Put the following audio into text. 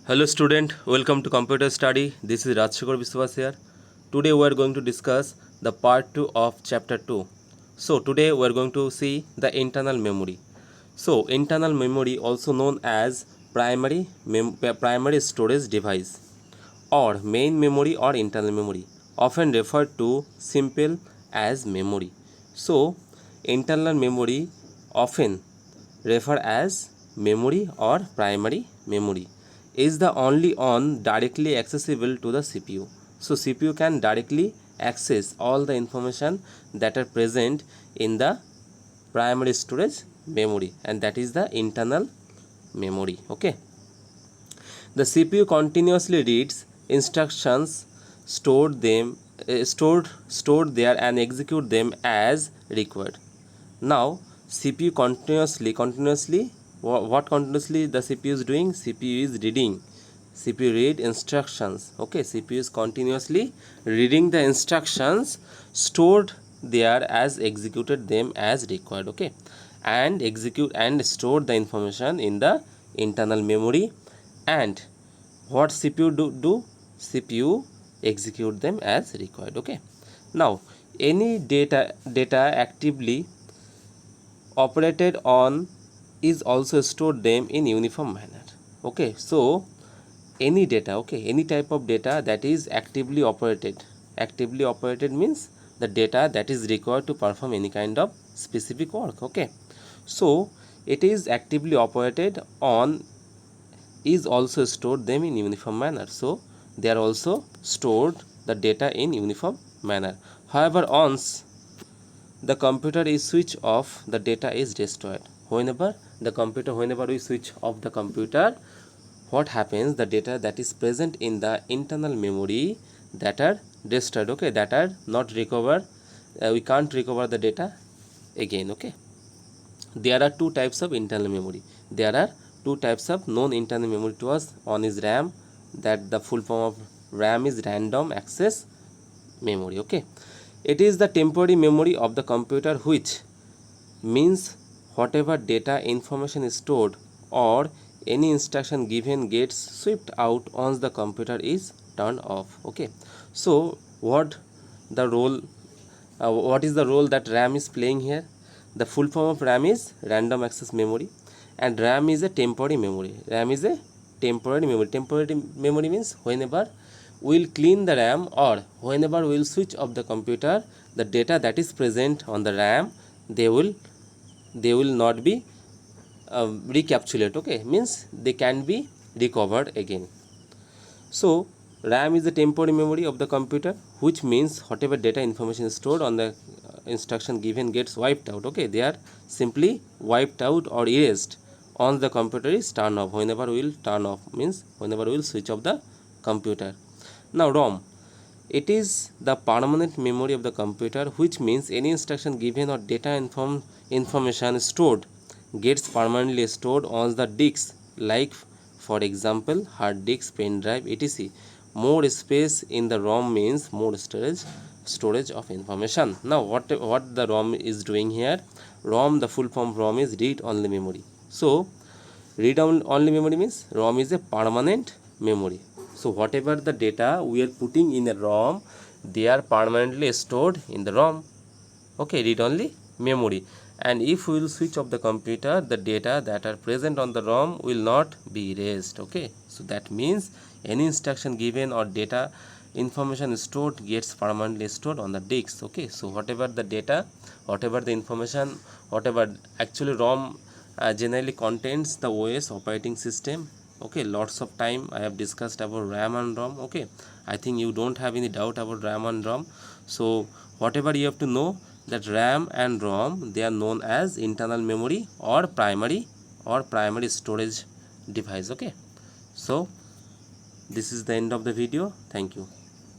Hello student, welcome to computer study. This is Rajshekar Biswas here. Today we are going to discuss the part 2 of chapter 2. So today we are going to see the internal memory. So internal memory, also known as primary storage device or main memory or internal memory, often referred to simple as memory. So internal memory often referred as memory or primary memory is the only one directly accessible to the CPU. So CPU can directly access all the information that are present in the primary storage memory, and that is the internal memory. Okay, the CPU continuously reads instructions, stored there, and execute them as required. Now CPU continuously what continuously the CPU is doing? CPU is reading. CPU read instructions. Okay, CPU is continuously reading the instructions stored there as executed them as required. Okay, and execute and store the information in the internal memory. And what CPU do? CPU execute them as required. Okay, now any data actively operated on is also stored them in uniform manner. Okay, so any data, okay, any type of data that is actively operated means the data that is required to perform any kind of specific work. Okay, so it is actively operated on is also stored them in uniform manner. So they are also stored the data in uniform manner. However, once the computer is switched off, the data is destroyed. Whenever we switch off the computer, what happens? The data that is present in the internal memory that are destroyed. Okay, that are not recovered. We can't recover the data again. Okay, there are two types of internal memory. There are two types of known internal memory to us. One is RAM, that the full form of RAM is random access memory. Okay, it is the temporary memory of the computer, which means whatever data information is stored or any instruction given gets swept out once the computer is turned off. Okay, so what is the role that RAM is playing here? The full form of RAM is random access memory, and RAM is a temporary memory. RAM is a temporary memory. Temporary memory means whenever we'll clean the RAM or whenever we'll switch off the computer, the data that is present on the RAM, they will not be recapitulate. Okay, means they can be recovered again. So RAM is the temporary memory of the computer, which means whatever data information is stored on the instruction given gets wiped out. Okay, they are simply wiped out or erased once the computer is turned off. Whenever we will turn off means whenever we will switch off the computer. Now ROM, it is the permanent memory of the computer, which means any instruction given or data information stored gets permanently stored on the disks, like for example hard disk, pen drive, etc. More space in the ROM means more storage of information. Now what the ROM is doing here? ROM, the full form of ROM is read only memory. So read only memory means ROM is a permanent memory. So whatever the data we are putting in a ROM, they are permanently stored in the ROM. Okay, read only memory. And if we will switch off the computer, the data that are present on the ROM will not be erased. Okay, so that means any instruction given or data information stored gets permanently stored on the disks. Okay, so whatever the data, whatever the information, whatever actually ROM generally contains the OS operating system. Okay, lots of time I have discussed about RAM and ROM. Okay, I think you don't have any doubt about RAM and ROM. So whatever you have to know, that RAM and ROM, they are known as internal memory or primary storage device. Okay, so this is the end of the video. Thank you.